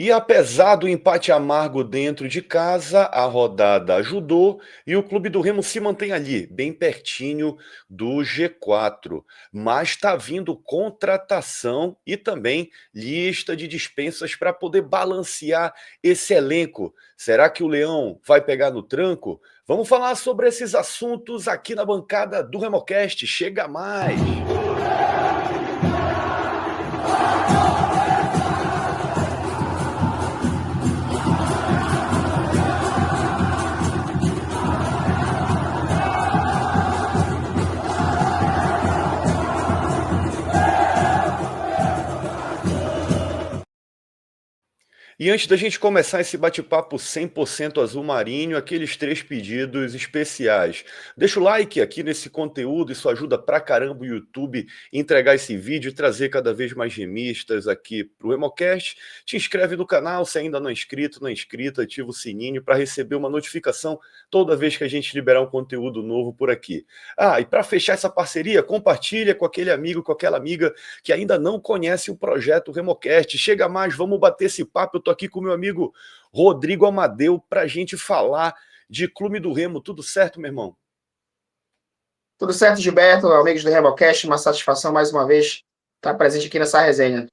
E apesar do empate amargo dentro de casa, a rodada ajudou e o Clube do Remo se mantém ali, bem pertinho do G4. Mas está vindo contratação e também lista de dispensas para poder balancear esse elenco. Será que o Leão vai pegar no tranco? Vamos falar sobre esses assuntos aqui na bancada do Remocast. Chega mais! E antes da gente começar esse bate-papo 100% azul marinho, aqueles 3 pedidos especiais. Deixa o like aqui nesse conteúdo, isso ajuda pra caramba o YouTube entregar esse vídeo e trazer cada vez mais remistas aqui pro Remocast. Te inscreve no canal se ainda não é inscrito, não é inscrita, ativa o sininho para receber uma notificação toda vez que a gente liberar um conteúdo novo por aqui. E para fechar essa parceria, compartilha com aquele amigo, com aquela amiga que ainda não conhece o projeto Remocast. Chega mais, vamos bater esse papo. Eu tô aqui com meu amigo Rodrigo Amadeu para a gente falar de Clube do Remo. Tudo certo, meu irmão? Tudo certo, Gilberto, amigos do Remocast, uma satisfação mais uma vez estar presente aqui nessa resenha.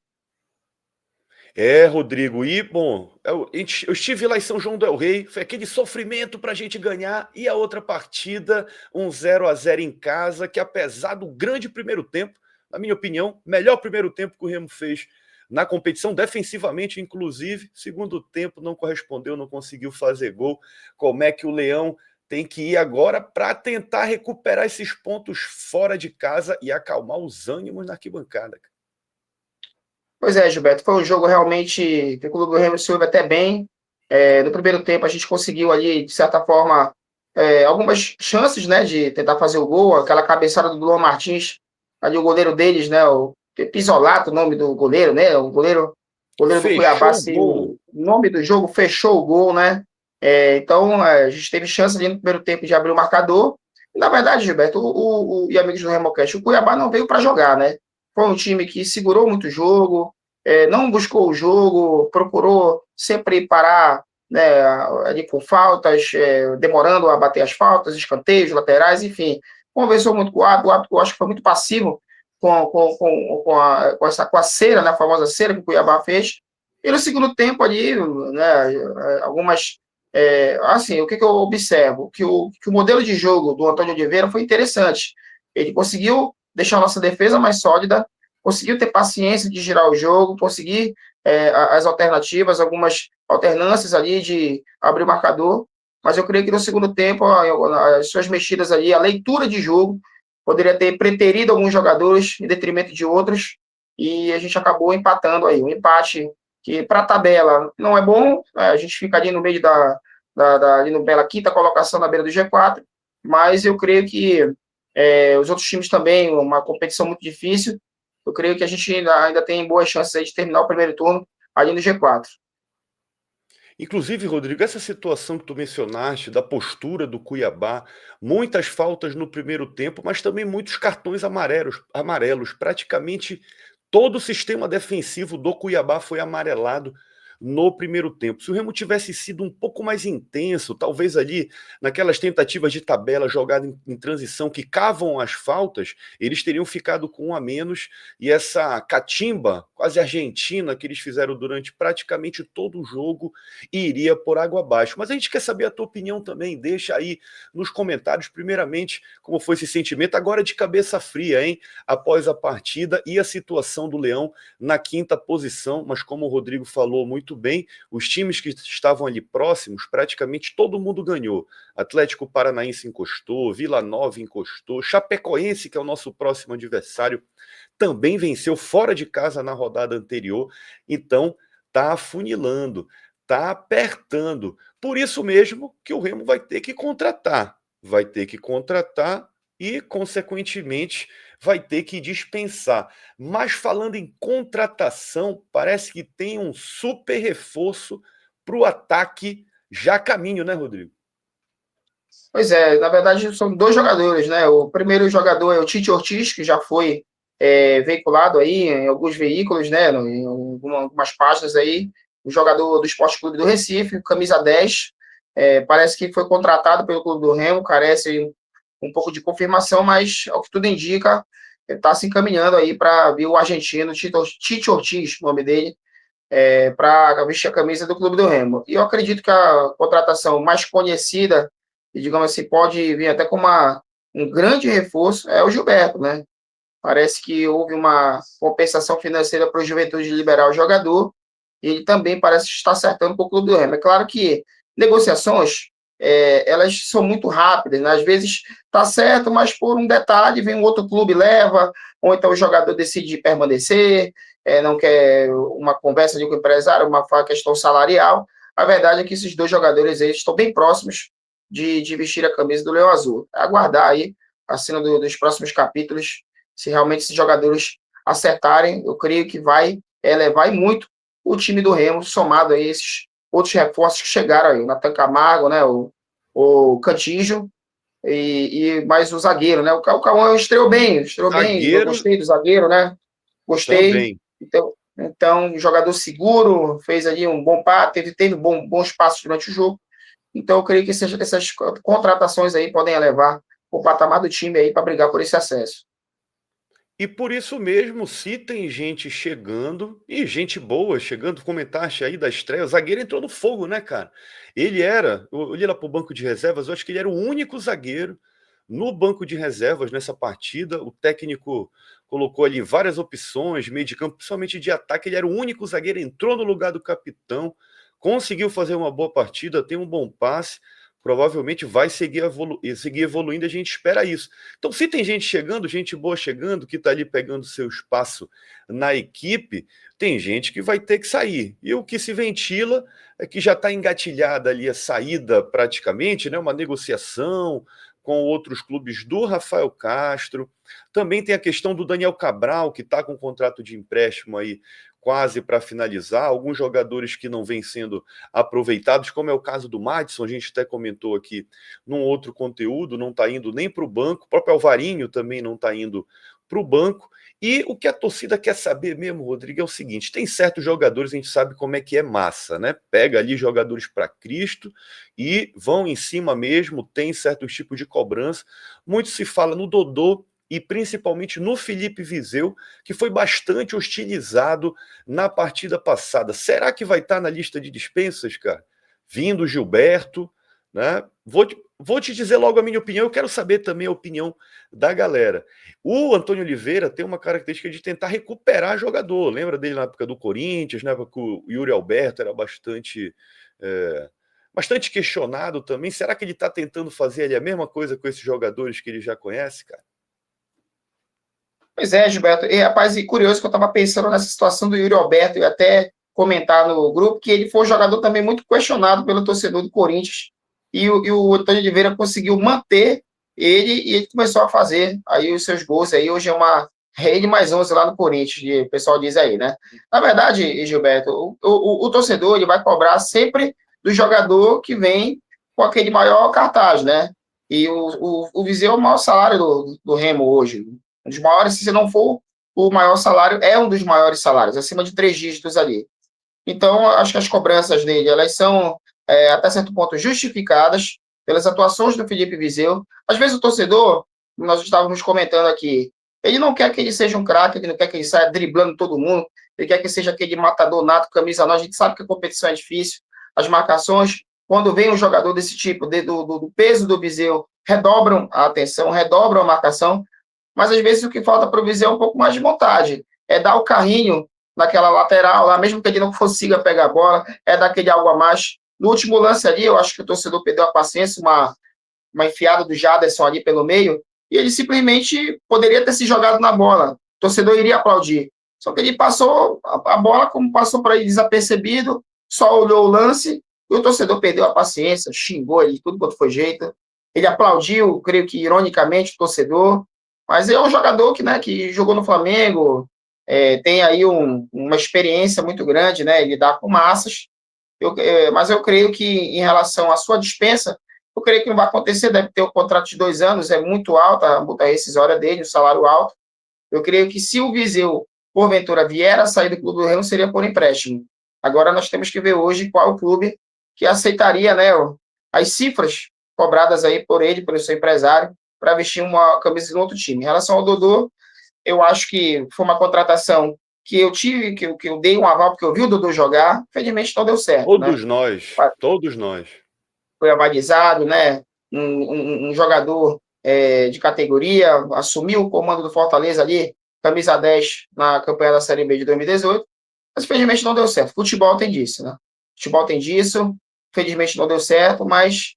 Rodrigo, e bom, eu estive lá em São João del Rei, foi aquele sofrimento para a gente ganhar, e a outra partida, um 0-0 em casa, que apesar do grande primeiro tempo, na minha opinião, melhor primeiro tempo que o Remo fez na competição, defensivamente, inclusive, segundo tempo não correspondeu, não conseguiu fazer gol. Como é que o Leão tem que ir agora para tentar recuperar esses pontos fora de casa e acalmar os ânimos na arquibancada? Pois é, Gilberto, foi um jogo realmente que o Clube do Remo soube até bem. No primeiro tempo a gente conseguiu ali, de certa forma, algumas chances, né, de tentar fazer o gol, aquela cabeçada do Luan Martins, ali o goleiro deles, né, o Pisolato, o nome do goleiro, né, o goleiro do Cuiabá, Fechou o assim, gol. o nome do jogo fechou o gol, né, então a gente teve chance ali no primeiro tempo de abrir o marcador. Na verdade, Gilberto, e amigos do Remocast, o Cuiabá não veio para jogar, né, foi um time que segurou muito o jogo, não buscou o jogo, procurou sempre parar, né, ali com faltas, demorando a bater as faltas, escanteios, laterais, enfim. Conversou muito com o árbitro eu acho que foi muito passivo com a cera, né, a famosa cera que o Cuiabá fez. E no segundo tempo ali, né, algumas. Assim, o que eu observo? Que o modelo de jogo do Antônio Oliveira foi interessante. Ele conseguiu deixar a nossa defesa mais sólida, conseguiu ter paciência de girar o jogo, conseguir as alternativas, algumas alternâncias ali de abrir o marcador, mas eu creio que no segundo tempo, as suas mexidas ali, a leitura de jogo, poderia ter preterido alguns jogadores em detrimento de outros, e a gente acabou empatando aí. Um empate que, para a tabela, não é bom, a gente fica ali no meio ali no bela quinta colocação na beira do G4, mas eu creio que os outros times também, uma competição muito difícil, eu creio que a gente ainda tem boas chances aí de terminar o primeiro turno ali no G4. Inclusive, Rodrigo, essa situação que tu mencionaste da postura do Cuiabá, muitas faltas no primeiro tempo, mas também muitos cartões amarelos. Praticamente todo o sistema defensivo do Cuiabá foi amarelado no primeiro tempo. Se o Remo tivesse sido um pouco mais intenso, talvez ali naquelas tentativas de tabela jogada em transição que cavam as faltas, eles teriam ficado com um a menos, e essa catimba quase argentina que eles fizeram durante praticamente todo o jogo iria por água abaixo. Mas a gente quer saber a tua opinião também, deixa aí nos comentários, primeiramente, como foi esse sentimento, agora de cabeça fria, hein? Após a partida e a situação do Leão na quinta posição, mas como o Rodrigo falou muito bem, os times que estavam ali próximos, praticamente todo mundo ganhou. Atlético Paranaense encostou, Vila Nova encostou, Chapecoense, que é o nosso próximo adversário, também venceu fora de casa na rodada anterior, então tá afunilando, tá apertando. Por isso mesmo que o Remo vai ter que contratar e, consequentemente, vai ter que dispensar. Mas falando em contratação, parece que tem um super reforço para o ataque já a caminho, né, Rodrigo? Pois é, na verdade são dois jogadores, né? O primeiro jogador é o Tite Ortiz, que já foi veiculado aí em alguns veículos, né? Em algumas páginas aí. um jogador do Sport Clube do Recife, camisa 10, parece que foi contratado pelo Clube do Remo, carece um pouco de confirmação, mas, ao que tudo indica, está se encaminhando aí para vir o argentino, Tite Ortiz, o nome dele, para vestir a camisa do Clube do Remo. E eu acredito que a contratação mais conhecida, e digamos assim, pode vir até como um grande reforço, é o Gilberto, né? Parece que houve uma compensação financeira para o Juventude liberar o jogador, e ele também parece estar acertando com o Clube do Remo. É claro que negociações, elas são muito rápidas, né? Às vezes está certo, mas por um detalhe vem um outro clube leva, ou então o jogador decide permanecer, não quer uma conversa com o empresário, uma questão salarial. A verdade é que esses dois jogadores aí estão bem próximos de vestir a camisa do Leão Azul. Aguardar aí a cena dos próximos capítulos, se realmente esses jogadores acertarem, eu creio que vai elevar muito o time do Remo, somado a esses outros reforços que chegaram aí, o Nathan Camargo, né, o Cantígio, e mais o zagueiro, né, o Cauã estreou bem, eu gostei do zagueiro, né, gostei, também. então jogador seguro, fez ali um bom passe, teve bons passos durante o jogo, então eu creio que essas contratações aí podem elevar o patamar do time aí para brigar por esse acesso. E por isso mesmo, se tem gente chegando, e gente boa chegando, comentaste aí da estreia, o zagueiro entrou no fogo, né, cara? Eu olhei lá pro banco de reservas, eu acho que ele era o único zagueiro no banco de reservas nessa partida. O técnico colocou ali várias opções, meio de campo, principalmente de ataque. Ele era o único zagueiro, entrou no lugar do capitão, conseguiu fazer uma boa partida, tem um bom passe. Provavelmente vai seguir evoluindo, a gente espera isso. Então, se tem gente chegando, gente boa chegando, que está ali pegando seu espaço na equipe, tem gente que vai ter que sair. E o que se ventila é que já está engatilhada ali a saída praticamente, né? Uma negociação com outros clubes do Rafael Castro. Também tem a questão do Daniel Cabral, que está com um contrato de empréstimo aí quase para finalizar, alguns jogadores que não vêm sendo aproveitados, como é o caso do Madison, a gente até comentou aqui num outro conteúdo, não está indo nem para o banco, o próprio Alvarinho também não está indo para o banco, e o que a torcida quer saber mesmo, Rodrigo, é o seguinte, tem certos jogadores, a gente sabe como é que é massa, né? Pega ali jogadores para Cristo e vão em cima mesmo, tem certos tipos de cobrança, muito se fala no Dodô, e principalmente no Felipe Viseu, que foi bastante hostilizado na partida passada. Será que vai estar na lista de dispensas, cara? Vindo Gilberto, né? Vou te dizer logo a minha opinião, eu quero saber também a opinião da galera. O Antônio Oliveira tem uma característica de tentar recuperar jogador. Lembra dele na época do Corinthians, na época que o Yuri Alberto era bastante questionado também. Será que ele está tentando fazer ali a mesma coisa com esses jogadores que ele já conhece, cara? Pois é, Gilberto. E, rapaz, e curioso que eu estava pensando nessa situação do Yuri Alberto, e até comentar no grupo que ele foi um jogador também muito questionado pelo torcedor do Corinthians, e o Antônio Oliveira conseguiu manter ele, e ele começou a fazer aí os seus gols. Aí hoje é uma rede mais 11 lá no Corinthians, o pessoal diz aí, né? Na verdade, Gilberto, o torcedor ele vai cobrar sempre do jogador que vem com aquele maior cartaz, né? E o Viseu é o maior salário do Remo hoje, um dos maiores, se não for o maior salário, é um dos maiores salários, acima de 3 dígitos ali. Então, acho que as cobranças dele, elas são, até certo ponto, justificadas pelas atuações do Felipe Viseu. Às vezes o torcedor, nós estávamos comentando aqui, ele não quer que ele seja um craque, ele não quer que ele saia driblando todo mundo, ele quer que seja aquele matador nato, camisa 9, a gente sabe que a competição é difícil, as marcações, quando vem um jogador desse tipo, do peso do Viseu, redobram a atenção, redobram a marcação, mas às vezes o que falta para o Viseu é um pouco mais de vontade, é dar o carrinho naquela lateral lá, mesmo que ele não consiga pegar a bola, é dar aquele algo a mais. No último lance ali, eu acho que o torcedor perdeu a paciência, uma enfiada do Jaderson ali pelo meio, e ele simplesmente poderia ter se jogado na bola, o torcedor iria aplaudir. Só que ele passou a bola, como passou para ele desapercebido, só olhou o lance, e o torcedor perdeu a paciência, xingou ele de tudo quanto foi jeito. Ele aplaudiu, creio que ironicamente, o torcedor, mas é um jogador que, né, que jogou no Flamengo, tem aí uma experiência muito grande, né, lidar com massas, mas eu creio que em relação à sua dispensa, eu creio que não vai acontecer, deve ter um contrato de 2 anos, é muito alta a multa rescisória dele, o salário alto. Eu creio que se o Viseu, porventura, vier a sair do Clube do Remo, seria por empréstimo. Agora nós temos que ver hoje qual o clube que aceitaria, né, as cifras cobradas aí por ele, pelo seu empresário, para vestir uma camisa de outro time. Em relação ao Dodô, eu acho que foi uma contratação que eu tive, que eu dei um aval, porque eu vi o Dodô jogar, infelizmente não deu certo, né? Todos nós. Foi avalizado, né? Um jogador de categoria, assumiu o comando do Fortaleza ali, camisa 10 na campanha da Série B de 2018, mas infelizmente não deu certo. Futebol tem disso, né? Futebol tem disso, infelizmente não deu certo, mas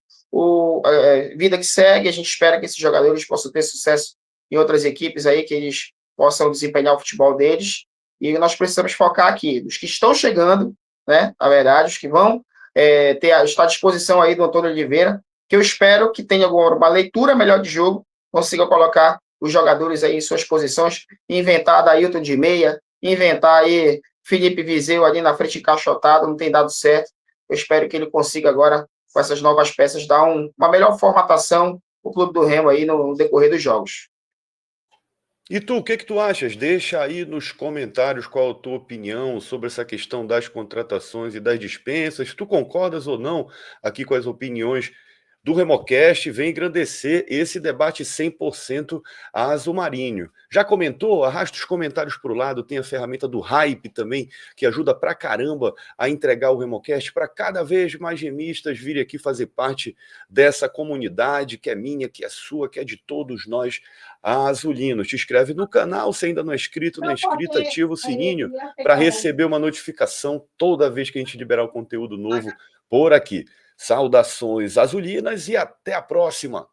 vida que segue, a gente espera que esses jogadores possam ter sucesso em outras equipes aí, que eles possam desempenhar o futebol deles, e nós precisamos focar aqui, dos que estão chegando, né, na verdade, os que vão estar à disposição aí do Antônio Oliveira, que eu espero que tenha uma leitura melhor de jogo, consiga colocar os jogadores aí em suas posições, inventar Dailton de meia, inventar aí Felipe Viseu ali na frente encaixotado, não tem dado certo. Eu espero que ele consiga agora, com essas novas peças, dar uma melhor formatação o Clube do Remo aí no decorrer dos jogos. E tu, o que tu achas? Deixa aí nos comentários qual a tua opinião sobre essa questão das contratações e das dispensas. Tu concordas ou não aqui com as opiniões do Remocast? Vem engrandecer esse debate 100% a Azul Marinho. Já comentou? Arrasta os comentários para o lado. Tem a ferramenta do Hype também, que ajuda pra caramba a entregar o Remocast para cada vez mais remistas virem aqui fazer parte dessa comunidade que é minha, que é sua, que é de todos nós azulinos. Te inscreve no canal, se ainda não é inscrito, não é inscrito, ativa o sininho para receber uma notificação toda vez que a gente liberar o conteúdo novo por aqui. Saudações azulinas e até a próxima!